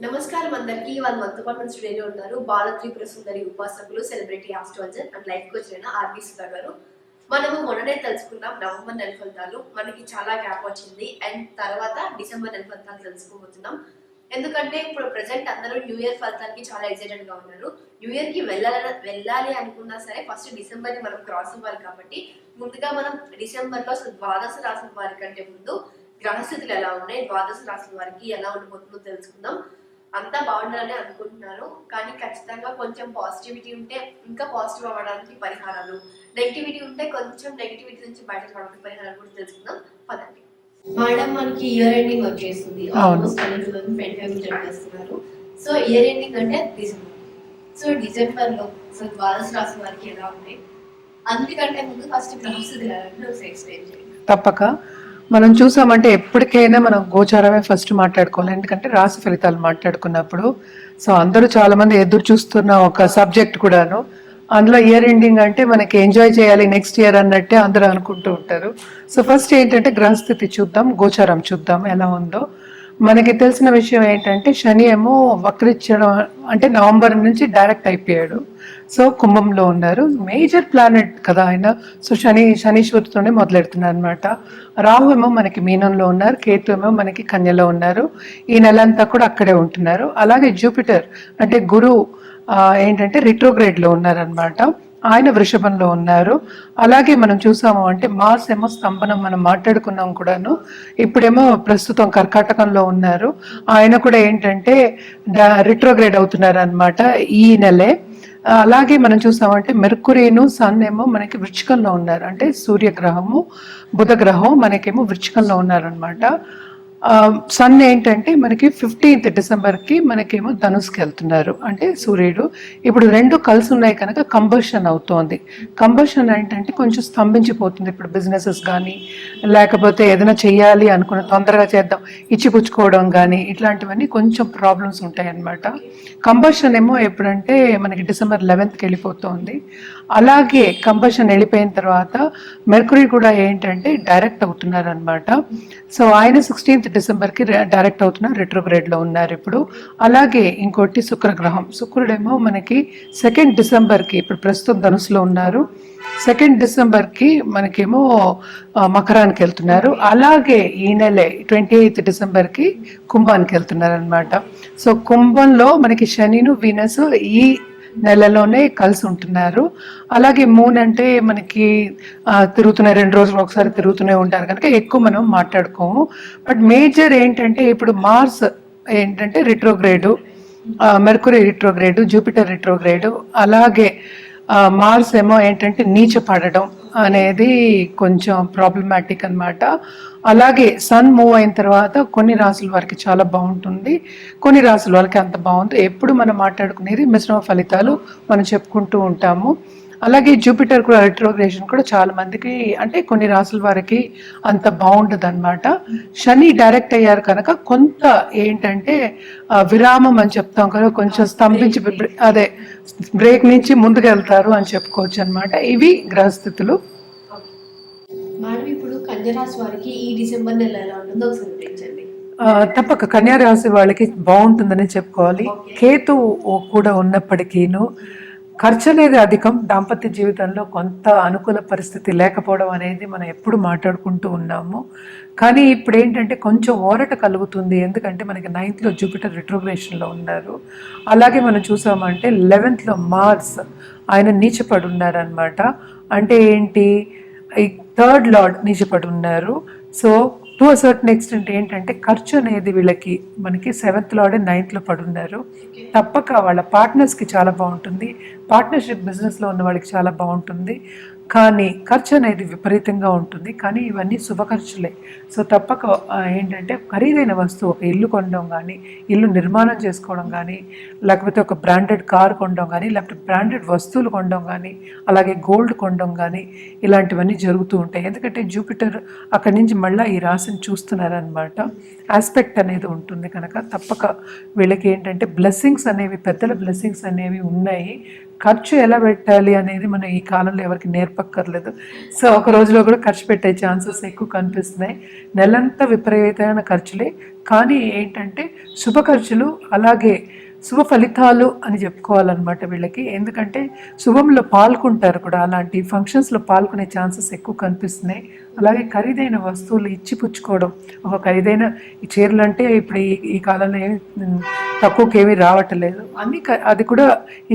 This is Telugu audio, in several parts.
నమస్కారం అందరికీ. వాళ్ళు మనతో పాటు మన స్టూడియోలో ఉన్నారు. బాల త్రిపుర సుందరి ఉపాసకులు, celebrity astrologer and life coach అయిన ఆర్బీ సుధా గారు. మనము మొన్ననే తెలుసుకున్నాం నవంబర్ నెల ఫలితాలు. మనకి చాలా గ్యాప్ వచ్చింది అండ్ తర్వాత డిసెంబర్ నెల ఫలితాలు తెలుసుకోబోతున్నాం. ఎందుకంటే ఇప్పుడు ప్రెసెంట్ అందరూ న్యూ ఇయర్ ఫలితానికి చాలా ఎక్సైటెడ్ గా ఉన్నారు. న్యూ ఇయర్ కి వెళ్ళాలి అనుకున్నా సరే ఫస్ట్ డిసెంబర్ ని మనం క్రాస్ అవ్వాలి కాబట్టి ముందుగా మనం డిసెంబర్ లో అసలు ద్వాదశ రాశుల వారి కంటే ముందు గ్రహస్థితులు ఎలా ఉన్నాయి, ద్వాదశ రాశుల వారికి ఎలా ఉండబోతుందో తెలుసుకుందాం. అంతా బాగుండాలని అనుకుంటున్నాను, కానీ ఖచ్చితంగా కొంచెం పాజిటివిటీ ఉంటే ఇంకా పాజిటివ్ అవ్వడానికి పరిహారాలు, నెగిటివిటీ ఉంటే కొంచెం నెగిటివిటీ నుంచి బయటకు రావడానికి పరిహారాలు కూడా తెలుసుకుందాం. పదండి మేడం. మనకి ఇయర్ ఎండింగ్ వచ్చేస్తుంది, ఆల్మోస్ట్ 2025 చేస్తున్నారు. సో ఇయర్ ఎండింగ్ అంటే డిసెంబర్. సో డిసెంబర్ లో అసలు ద్వాదశ రాశి వారికి ఎలా ఉన్నాయి, అందుకంటే ముందు ఫస్ట్ గ్రహస్థితులు ఎలా ఎక్స్ప్లెయిన్ చేయండి. తప్పక మనం చూసామంటే ఎప్పటికైనా మనం గోచారమే ఫస్ట్ మాట్లాడుకోవాలి, ఎందుకంటే రాశి ఫలితాలు మాట్లాడుకున్నప్పుడు సో అందరూ చాలా మంది ఎదురు చూస్తున్న ఒక సబ్జెక్ట్ కూడాను. అందులో ఇయర్ ఎండింగ్ అంటే మనకి ఎంజాయ్ చేయాలి నెక్స్ట్ ఇయర్ అన్నట్టే అందరూ అనుకుంటూ ఉంటారు. సో ఫస్ట్ ఏంటంటే గ్రహస్థితి చూద్దాం, గోచారం చూద్దాం ఎలా ఉందో. మనకి తెలిసిన విషయం ఏంటంటే శని ఏమో వక్రించడం అంటే నవంబర్ నుంచి డైరెక్ట్ అయిపోయాడు. సో కుంభంలో ఉన్నారు, మేజర్ ప్లానెట్ కదా ఆయన. సో శనీశ్వరుతోనే మొదలెడుతున్నారు అనమాట. రాహు ఏమో మనకి మీనంలో ఉన్నారు, కేతు ఏమో మనకి కన్యలో ఉన్నారు. ఈ నెలంతా కూడా అక్కడే ఉంటున్నారు. అలాగే జూపిటర్ అంటే గురువు ఏంటంటే రిట్రోగ్రేడ్ లో ఉన్నారనమాట, ఆయన వృషభంలో ఉన్నారు. అలాగే మనం చూసాము అంటే మార్స్ ఏమో స్తంభనం మనం మాట్లాడుకున్నాం కూడాను. ఇప్పుడేమో ప్రస్తుతం కర్కాటకంలో ఉన్నారు, ఆయన కూడా ఏంటంటే రిట్రోగ్రేడ్ అవుతున్నారు అనమాట ఈ నెలే. అలాగే మనం చూసామంటే మెర్కురీను సన్ ఏమో మనకి వృచ్చికంలో ఉన్నారు, అంటే సూర్యగ్రహము బుధ గ్రహం మనకేమో వృచ్చికంలో ఉన్నారనమాట. సన్ ఏంటంటే మనకి 15th డిసెంబర్కి మనకేమో ధనుస్కి వెళ్తున్నారు, అంటే సూర్యుడు. ఇప్పుడు రెండు కలిసి ఉన్నాయి కనుక కంబషన్ అవుతోంది. కంబషన్ ఏంటంటే కొంచెం స్తంభించిపోతుంది ఇప్పుడు బిజినెసెస్ కానీ, లేకపోతే ఏదైనా చెయ్యాలి అనుకున్న తొందరగా చేద్దాం ఇచ్చిపుచ్చుకోవడం కానీ, ఇట్లాంటివన్నీ కొంచెం ప్రాబ్లమ్స్ ఉంటాయి అన్నమాట. కంబషన్ ఏమో ఎప్పుడంటే మనకి డిసెంబర్ 11th వెళ్ళిపోతుంది. అలాగే కంబషన్ వెళ్ళిపోయిన తర్వాత మెర్కురీ కూడా ఏంటంటే డైరెక్ట్ అవుతున్నారు అనమాట. సో ఆయన 16th డిసెంబర్కి డైరెక్ట్ అవుతున్నారు, రిట్రోగ్రేడ్లో ఉన్నారు ఇప్పుడు. అలాగే ఇంకోటి శుక్రగ్రహం, శుక్రుడేమో మనకి 2nd డిసెంబర్కి ఇప్పుడు ప్రస్తుతం ధనుసులో ఉన్నారు, 2nd డిసెంబర్కి మనకేమో మకరానికి వెళ్తున్నారు. అలాగే ఈ నెలే 28th డిసెంబర్కి కుంభానికి వెళ్తున్నారు అనమాట. సో కుంభంలో మనకి శనిను వీనస్ ఈ నెలలోనే కలిసి ఉంటున్నారు. అలాగే మూన్ అంటే మనకి తిరుగుతున్నాయి, 2 రోజులు ఒకసారి తిరుగుతూనే ఉంటారు కనుక ఎక్కువ మనం మాట్లాడుకోము. బట్ మేజర్ ఏంటంటే ఇప్పుడు మార్స్ ఏంటంటే retrograde, Mercury retrograde, Jupiter retrograde, అలాగే మార్స్ ఏమో ఏంటంటే నీచ పడడం అనేది కొంచెం ప్రాబ్లమాటిక్ అనమాట. అలాగే సన్ మూవ్ అయిన తర్వాత కొన్ని రాసుల వారికి చాలా బాగుంటుంది, కొన్ని రాసుల వారికి అంత బాగుంటుంది. ఎప్పుడు మనం మాట్లాడుకునేది మిశ్రమ ఫలితాలు మనం చెప్పుకుంటూ ఉంటాము. అలాగే జూపిటర్ కూడా రిట్రోగ్రేషన్ కూడా చాలా మందికి అంటే కొన్ని రాసుల వారికి అంత బాగుండదు అనమాట. శని డైరెక్ట్ అయ్యారు కనుక కొంత ఏంటంటే విరామం అని చెప్తాం కదా, కొంచెం స్తంభించి అదే బ్రేక్ నుంచి ముందుకు వెళ్తారు అని చెప్పుకోవచ్చు అనమాట. ఇవి గ్రహస్థితులు. మేడం ఇప్పుడు కన్యరాశి వారికి ఈ డిసెంబర్ నెల ఎలా ఉంటుందో ఒకసారి వివరించండి. తప్పక కన్యా రాశి వాళ్ళకి బాగుంటుందని చెప్పుకోవాలి. కేతు కూడా ఉన్నప్పటికీను ఖర్చు అనేది అధికం, దాంపత్య జీవితంలో కొంత అనుకూల పరిస్థితి లేకపోవడం అనేది మనం ఎప్పుడు మాట్లాడుకుంటూ ఉన్నాము. కానీ ఇప్పుడు ఏంటంటే కొంచెం ఊరట కలుగుతుంది, ఎందుకంటే మనకి 9th జూపిటర్ రిట్రోగ్రేషన్లో ఉన్నారు. అలాగే మనం చూసామంటే 11th మార్స్ ఆయన నీచపడి ఉన్నారనమాట. అంటే ఏంటి, ఈ 3rd లార్డ్ నీచపడి ఉన్నారు. So to a certain extent ఏంటంటే ఖర్చు అనేది వీళ్ళకి మనకి 7th లార్డే 9th పడున్నారు. తప్పక వాళ్ళ పార్ట్నర్స్కి చాలా బాగుంటుంది, పార్ట్నర్షిప్ బిజినెస్లో ఉన్న వాళ్ళకి చాలా బాగుంటుంది. కానీ ఖర్చు అనేది విపరీతంగా ఉంటుంది, కానీ ఇవన్నీ శుభ ఖర్చులే. సో తప్పక ఏంటంటే ఖరీదైన వస్తువు, ఒక ఇల్లు కొనడం కానీ, ఇల్లు నిర్మాణం చేసుకోవడం కానీ, లేకపోతే ఒక బ్రాండెడ్ కార్ కొనడం కానీ, లేకపోతే బ్రాండెడ్ వస్తువులు కొనడం కానీ, అలాగే గోల్డ్ కొనడం కానీ, ఇలాంటివన్నీ జరుగుతూ ఉంటాయి. ఎందుకంటే జూపిటర్ అక్కడి నుంచి మళ్ళీ ఈ రాశిని చూస్తున్నారనమాట. ఆస్పెక్ట్ అనేది ఉంటుంది కనుక తప్పక వీళ్ళకి ఏంటంటే బ్లెస్సింగ్స్ అనేవి, పెద్దల బ్లెస్సింగ్స్ అనేవి ఉన్నాయి. ఖర్చు ఎలా పెట్టాలి అనేది మనం ఈ కాలంలో ఎవరికి నేర్పక్కర్లేదు. సో ఒక రోజులో కూడా ఖర్చు పెట్టే ఛాన్సెస్ ఎక్కువ కనిపిస్తున్నాయి. నెలంతా విపరీతమైన ఖర్చులే, కానీ ఏంటంటే శుభ ఖర్చులు, అలాగే శుభ ఫలితాలు అని చెప్పుకోవాలన్నమాట వీళ్ళకి. ఎందుకంటే శుభంలో పాల్గొంటారు కూడా, అలాంటి ఫంక్షన్స్లో పాల్గొనే ఛాన్సెస్ ఎక్కువ కనిపిస్తున్నాయి. అలాగే ఖరీదైన వస్తువులు ఇచ్చి పుచ్చుకోవడం, ఒక ఖరీదైన ఈ చీరలు అంటే ఇప్పుడు ఈ కాలంలో ఏమి తక్కువకి ఏమీ రావట్లేదు, అన్ని అది కూడా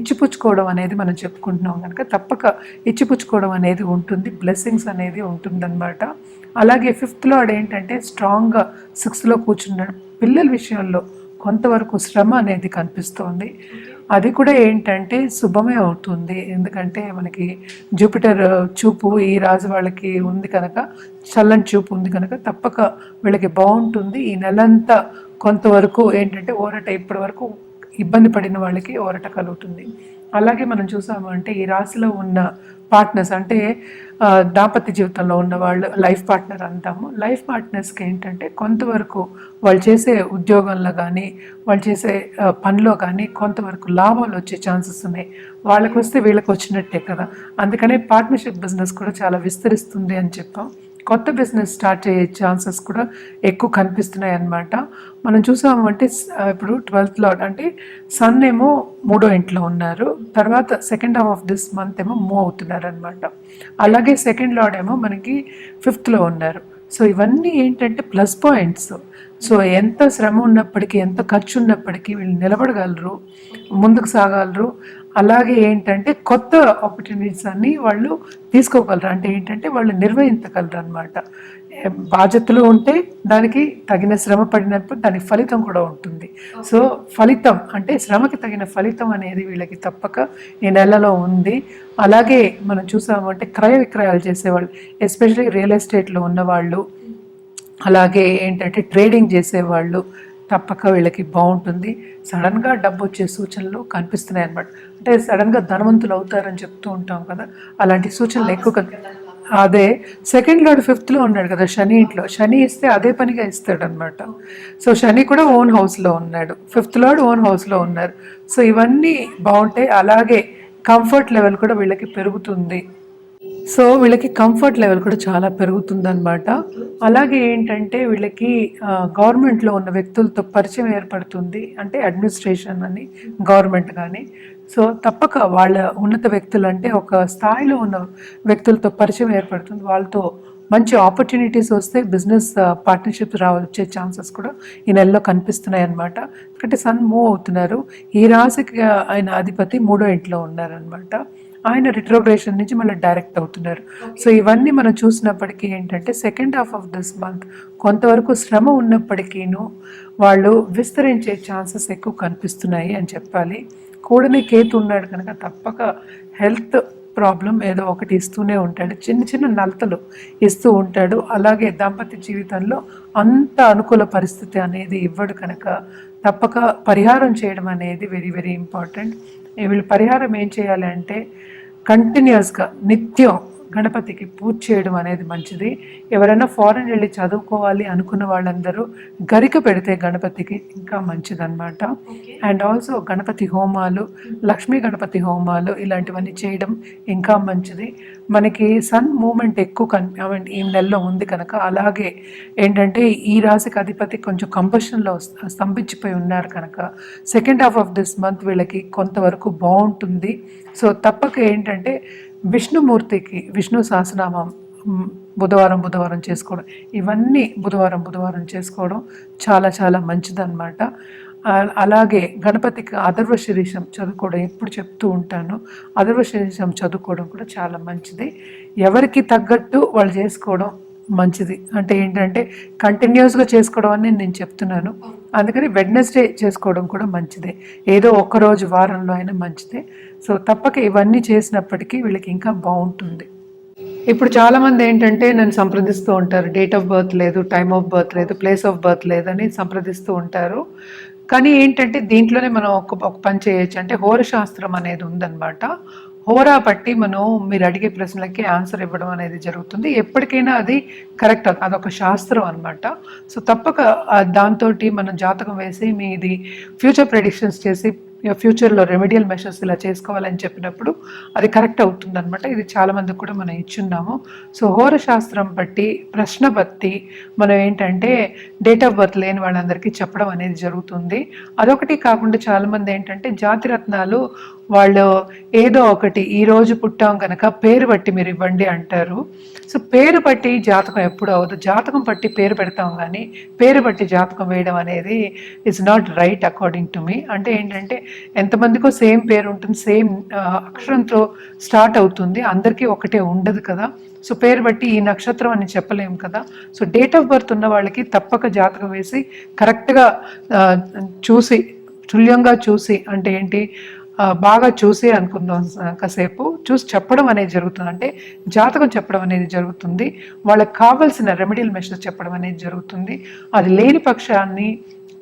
ఇచ్చిపుచ్చుకోవడం అనేది మనం చెప్పుకుంటున్నాం కనుక తప్పక ఇచ్చిపుచ్చుకోవడం అనేది ఉంటుంది, బ్లెస్సింగ్స్ అనేది ఉంటుందన్నమాట. అలాగే ఫిఫ్త్ లార్డ్ ఏంటంటే స్ట్రాంగ్గా సిక్స్త్లో కూర్చున్నాడు. పిల్లల విషయంలో కొంతవరకు శ్రమ అనేది కనిపిస్తోంది. అది కూడా ఏంటంటే శుభమే అవుతుంది, ఎందుకంటే మనకి జూపిటర్ చూపు ఈ రాజు వాళ్ళకి ఉంది కనుక, చల్లని చూపు ఉంది కనుక తప్పక వీళ్ళకి బాగుంటుంది. ఈ నెలంతా కొంతవరకు ఏంటంటే ఊరట, ఇప్పటి వరకు ఇబ్బంది పడిన వాళ్ళకి ఊరట కలుగుతుంది. అలాగే మనం చూసాము అంటే ఈ రాశిలో ఉన్న పార్ట్నర్స్ అంటే దాంపత్య జీవితంలో ఉన్న వాళ్ళు లైఫ్ పార్ట్నర్ అంటాము. లైఫ్ పార్ట్నర్స్కి ఏంటంటే కొంతవరకు వాళ్ళు చేసే ఉద్యోగంలో కానీ వాళ్ళు చేసే పనిలో కానీ కొంతవరకు లాభాలు వచ్చే ఛాన్సెస్ ఉన్నాయి. వాళ్ళకి వస్తే వీళ్ళకి వచ్చినట్టే కదా, అందుకనే పార్ట్నర్షిప్ బిజినెస్ కూడా చాలా విస్తరిస్తుంది అని చెప్పాం. కొత్త బిజినెస్ స్టార్ట్ అయ్యే ఛాన్సెస్ కూడా ఎక్కువ కనిపిస్తున్నాయి అన్నమాట. మనం చూసాము అంటే ఇప్పుడు 12th లార్డ్ అంటే సన్ ఏమో 3వ ఇంట్లో ఉన్నారు, తర్వాత second half of this month ఏమో మూవ్ అవుతున్నారు అనమాట. అలాగే సెకండ్ లార్డ్ ఏమో మనకి 5th ఉన్నారు. సో ఇవన్నీ ఏంటంటే ప్లస్ పాయింట్స్. సో ఎంత శ్రమ ఉన్నప్పటికీ, ఎంత ఖర్చు ఉన్నప్పటికీ వీళ్ళు నిలబడగలరు, ముందుకు సాగలరు. అలాగే ఏంటంటే కొత్త ఆపర్చునిటీస్ అన్ని వాళ్ళు తీసుకోగలరు, అంటే ఏంటంటే వాళ్ళు నిర్వహించగలరు అనమాట. బాధ్యతలు ఉంటే దానికి తగిన శ్రమ పడినప్పుడు దానికి ఫలితం కూడా ఉంటుంది. సో ఫలితం అంటే శ్రమకి తగిన ఫలితం అనేది వీళ్ళకి తప్పక ఈ నెలలో ఉంది. అలాగే మనం చూసాము అంటే క్రయ విక్రయాలు చేసేవాళ్ళు, ఎస్పెషల్లీ రియల్ ఎస్టేట్లో ఉన్నవాళ్ళు, అలాగే ఏంటంటే ట్రేడింగ్ చేసేవాళ్ళు తప్పక వీళ్ళకి బాగుంటుంది. సడన్గా డబ్బు వచ్చే సూచనలు కనిపిస్తున్నాయి అన్నమాట. అంటే సడన్గా ధనవంతులు అవుతారని చెప్తూ ఉంటాం కదా, అలాంటి సూచనలు ఎక్కువ అదే సెకండ్ లార్డ్ 5th ఉన్నాడు కదా శని ఇంట్లో, శని ఇస్తే అదే పనిగా ఇస్తాడు అనమాట. సో శని కూడా ఓన్ హౌస్లో ఉన్నాడు, 5th లార్డ్ ఓన్ హౌస్లో ఉన్నారు. సో ఇవన్నీ బాగుంటాయి. అలాగే కంఫర్ట్ లెవెల్ కూడా వీళ్ళకి పెరుగుతుంది. సో వీళ్ళకి కంఫర్ట్ లెవెల్ కూడా చాలా పెరుగుతుందన్నమాట. అలాగే ఏంటంటే వీళ్ళకి గవర్నమెంట్లో ఉన్న వ్యక్తులతో పరిచయం ఏర్పడుతుంది, అంటే అడ్మినిస్ట్రేషన్ అని గవర్నమెంట్ కానీ. సో తప్పక వాళ్ళ ఉన్నత వ్యక్తులు అంటే ఒక స్థాయిలో ఉన్న వ్యక్తులతో పరిచయం ఏర్పడుతుంది, వాళ్ళతో మంచి ఆపర్చునిటీస్ వస్తే బిజినెస్ పార్ట్నర్షిప్స్ వచ్చే ఛాన్సెస్ కూడా ఈ నెలలో కనిపిస్తున్నాయి అన్నమాట. ఎందుకంటే సన్ మూవ్ అవుతున్నారు, ఈ రాశికి ఆయన అధిపతి 3వ ఇంట్లో ఉన్నారనమాట. ఆయన రిట్రోగ్రేషన్ నుంచి మళ్ళీ డైరెక్ట్ అవుతున్నారు. సో ఇవన్నీ మనం చూసినప్పటికీ ఏంటంటే second half of this month కొంతవరకు శ్రమ ఉన్నప్పటికీను వాళ్ళు విస్తరించే ఛాన్సెస్ ఎక్కువ కనిపిస్తున్నాయి అని చెప్పాలి. కూడనే కేతు ఉన్నాడు కనుక తప్పక హెల్త్ ప్రాబ్లం ఏదో ఒకటి ఇస్తూనే ఉంటాడు, చిన్న చిన్న నలతలు ఇస్తూ ఉంటాడు. అలాగే దాంపత్య జీవితంలో అంత అనుకూల పరిస్థితి అనేది ఇవ్వడు కనుక తప్పక పరిహారం చేయడం అనేది వెరీ వెరీ ఇంపార్టెంట్. వీళ్ళు పరిహారం ఏం చేయాలి అంటే కంటిన్యూస్గా నిత్యం గణపతికి పూజ చేయడం అనేది మంచిది. ఎవరైనా ఫారెన్ వెళ్ళి చదువుకోవాలి అనుకున్న వాళ్ళందరూ గరిక పెడితే గణపతికి ఇంకా మంచిదన్నమాట. అండ్ ఆల్సో గణపతి హోమాలు, లక్ష్మీ గణపతి హోమాలు ఇలాంటివన్నీ చేయడం ఇంకా మంచిది. మనకి సన్ మూమెంట్ ఎక్కువ ఈ నెలలో ఉంది కనుక, అలాగే ఏంటంటే ఈ రాశికి అధిపతి కొంచెం కంబషన్లో స్తంభించిపోయి ఉన్నారు కనుక second half of this month వీళ్ళకి కొంతవరకు బాగుంటుంది. సో తప్పక ఏంటంటే విష్ణుమూర్తికి విష్ణు సహస్రనామం బుధవారం చేసుకోవడం, ఇవన్నీ బుధవారం చేసుకోవడం చాలా చాలా మంచిదన్నమాట. అలాగే గణపతికి అథర్వ శీర్షం చదువుకోవడం ఎప్పుడు చెప్తూ ఉంటాను, అథర్వ శీర్షం చదువుకోవడం కూడా చాలా మంచిది. ఎవరికి తగ్గట్టు వాళ్ళు చేసుకోవడం మంచిది. అంటే ఏంటంటే కంటిన్యూస్గా చేసుకోవడం అని నేను చెప్తున్నాను, అందుకని వెడ్నెస్డే చేసుకోవడం కూడా మంచిదే, ఏదో ఒక్కరోజు వారంలో అయినా మంచిదే. సో తప్పక ఇవన్నీ చేసినప్పటికీ వీళ్ళకి ఇంకా బాగుంటుంది. ఇప్పుడు చాలామంది ఏంటంటే నన్ను సంప్రదిస్తూ ఉంటారు, డేట్ ఆఫ్ బర్త్ లేదు, టైమ్ ఆఫ్ బర్త్ లేదు, ప్లేస్ ఆఫ్ బర్త్ లేదని సంప్రదిస్తూ ఉంటారు. కానీ ఏంటంటే దీంట్లోనే మనం ఒక పని చేయొచ్చు, అంటే హోరశాస్త్రం అనేది ఉందన్నమాట. హోరా పట్టి మనం మీరు అడిగే ప్రశ్నలకి ఆన్సర్ ఇవ్వడం అనేది జరుగుతుంది. ఎప్పటికైనా అది కరెక్ట్, అదొక శాస్త్రం అనమాట. సో తప్పక దాంతో మనం జాతకం వేసి మీది ఫ్యూచర్ ప్రెడిక్షన్స్ చేసి ఫ్యూచర్లో రెమెడియల్ మెషర్స్ ఇలా చేసుకోవాలని చెప్పినప్పుడు అది కరెక్ట్ అవుతుంది అనమాట. ఇది చాలామందికి కూడా మనం ఇచ్చున్నాము. సో హోరశాస్త్రం బట్టి ప్రశ్న బట్టి మనం ఏంటంటే డేట్ ఆఫ్ బర్త్ లేని వాళ్ళందరికీ చెప్పడం అనేది జరుగుతుంది. అదొకటి కాకుండా చాలామంది ఏంటంటే జాతిరత్నాలు వాళ్ళు ఏదో ఒకటి ఈరోజు పుట్టాం కనుక పేరు బట్టి మీరు ఇవ్వండి అంటారు. సో పేరు బట్టి జాతకం ఎప్పుడు అవ్వదు. జాతకం బట్టి పేరు పెడతాం కానీ పేరు బట్టి జాతకం వేయడం అనేది it's not right according to me. అంటే ఏంటంటే ఎంతమందికో సేమ్ పేరు ఉంటుంది, సేమ్ అక్షరంతో స్టార్ట్ అవుతుంది, అందరికీ ఒకటే ఉండదు కదా. సో పేరు బట్టి ఈ నక్షత్రం అని చెప్పలేము కదా. సో డేట్ ఆఫ్ బర్త్ ఉన్న వాళ్ళకి తప్పక జాతకం వేసి కరెక్ట్గా చూసి తుల్యంగా చూసి అంటే ఏంటి బాగా చూసి అనుకుందాం, కాసేపు చూసి చెప్పడం అనేది జరుగుతుంది. అంటే జాతకం చెప్పడం అనేది జరుగుతుంది, వాళ్ళకి కావాల్సిన రెమెడియల్ మెషర్స్ చెప్పడం అనేది జరుగుతుంది. అది లేని పక్షాన్ని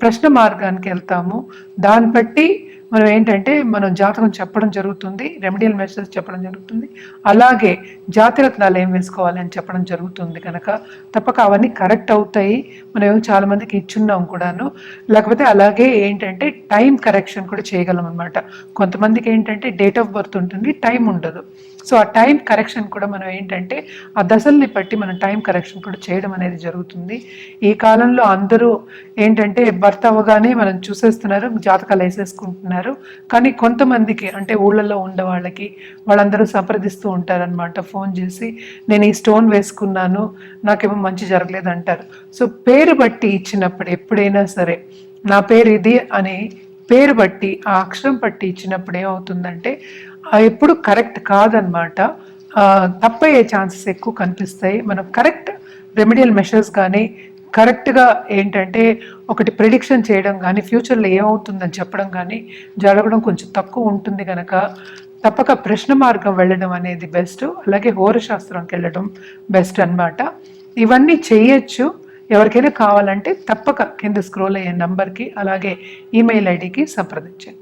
ప్రశ్న మార్గానికి వెళ్తాము, దాన్ని బట్టి మనం ఏంటంటే మనం జాతకం చెప్పడం జరుగుతుంది, రెమెడియల్ మెషర్స్ చెప్పడం జరుగుతుంది, అలాగే జాతిరత్నాలు ఏం వేసుకోవాలి అని చెప్పడం జరుగుతుంది. కనుక తప్పక అవన్నీ కరెక్ట్ అవుతాయి. మనం చాలామందికి ఇచ్చున్నాం కూడాను. లేకపోతే అలాగే ఏంటంటే టైం కరెక్షన్ కూడా చేయగలం అనమాట. కొంతమందికి ఏంటంటే డేట్ ఆఫ్ బర్త్ ఉంటుంది, టైం ఉండదు. సో ఆ టైం కరెక్షన్ కూడా మనం ఏంటంటే ఆ దశల్ని బట్టి మనం టైం కరెక్షన్ కూడా చేయడం అనేది జరుగుతుంది. ఈ కాలంలో అందరూ ఏంటంటే బర్త్ అవ్వగానే మనం చూసేస్తున్నారు, జాతకాలు వేసేసుకుంటున్నారు. కానీ కొంతమందికి అంటే ఊళ్ళల్లో ఉండే వాళ్ళందరూ సంప్రదిస్తూ ఉంటారనమాట ఫోన్ చేసి, నేను ఈ స్టోన్ వేసుకున్నాను నాకేమో మంచి జరగలేదు అంటారు. సో పేరు బట్టి ఇచ్చినప్పుడు ఎప్పుడైనా సరే నా పేరు ఇది అని పేరు బట్టి ఆ అక్షరం బట్టి ఇచ్చినప్పుడు ఏమవుతుందంటే ఎప్పుడు కరెక్ట్ కాదనమాట, తప్పయ్యే ఛాన్సెస్ ఎక్కువ కనిపిస్తాయి. మనం కరెక్ట్ రెమెడియల్ మెషర్స్ కానీ కరెక్ట్గా ఏంటంటే ఒకటి ప్రిడిక్షన్ చేయడం కానీ ఫ్యూచర్లో ఏమవుతుందని చెప్పడం కానీ జరగడం కొంచెం తక్కువ ఉంటుంది. కనుక తప్పక ప్రశ్న మార్గం వెళ్ళడం అనేది బెస్ట్, అలాగే హోరశాస్త్రంకి వెళ్ళడం బెస్ట్ అన్నమాట. ఇవన్నీ చేయొచ్చు. ఎవరికైనా కావాలంటే తప్పక కింద స్క్రోల్ అయ్యే నంబర్కి అలాగే ఈమెయిల్ ఐడికి సంప్రదించండి.